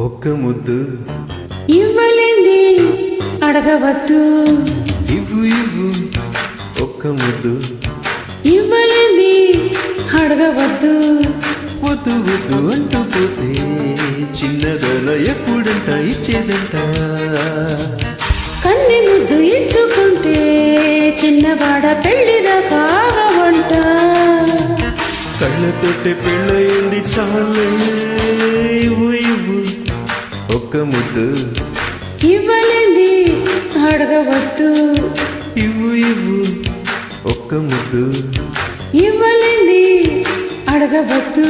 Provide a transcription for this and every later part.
ఒక్క ముద్దు ఇవ్వలేంది అడగవద్దు. ఇవ్వు ఒక్క ముద్దు ఇవ్వలేంది అడగవద్దు. వద్దు వద్దు అంటూ పోతే చిన్నదన ఎప్పుడంట ఇచ్చేదంట. కన్ని ముద్దు ఇచ్చుకుంటే చిన్నవాడ పెళ్లిదా కాగవంట. కళ్ళతోటే పెళ్ళయింది చాలే. ఇవ్వు ఒక్క ముద్దు ఇవ్వలేంది అడగవద్దు. ఇవ్వు ఒక్క ముద్దు ఇవ్వలేంది అడగవద్దు.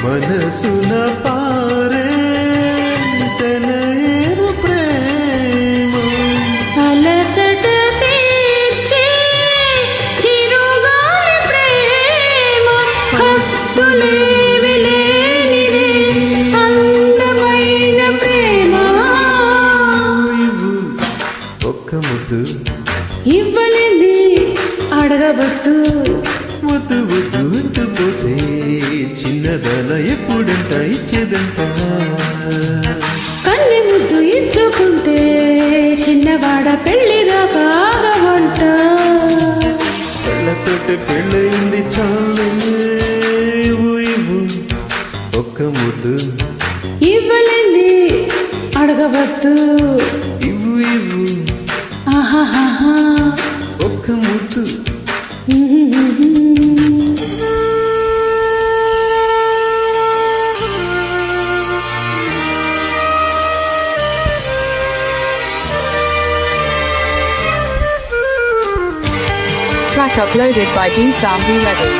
మనసున పారే సెలయేరు ప్రేమ అలసట తీర్చే చిరుగాలి ప్రేమ. హద్దులేవి లేనిదే అందమైన ప్రేమ. ఒక్క ముద్దు ఇవ్వలేంది అడగవద్దు. వద్దు వద్దు అంటూ పోతే చిన్నదన ఎప్పుడంట ఇచ్చేదంట. కన్ని ముద్దు ఇచ్చుకుంటే చిన్నవాడ పెళ్లిదా కాగవంట. కళ్ళతోటి పెళ్ళయింది చాలే. ఇవ్వు ఒక్క ముద్దు ఇవ్వలేంది అడగవద్దు. ఇవ్వు ఆహాహా ఒక్క ముద్దు. Track uploaded by D Sambu Reddy.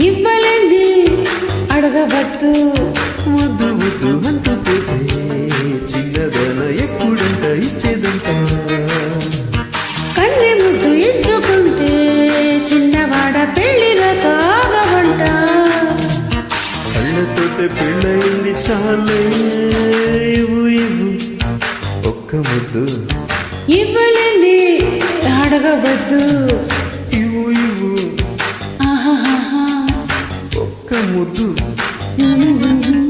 ఇవ్వలేంది అడగవద్దు. వద్దు వద్దు అంటూ పోతే చిన్నదన ఎప్పుడంట ఇచ్చేదంట. కన్ని ముద్దు ఇచ్చుకుంటే చిన్నవాడ పెళ్లిదా కాగవంట. కళ్ళతోటి పెళ్ళయింది చాలే. ఇవ్వు ఒక్క ముద్దు ఇవ్వలేంది అడగవద్దు. ఇవ్వు ముద్దు Mm-hmm.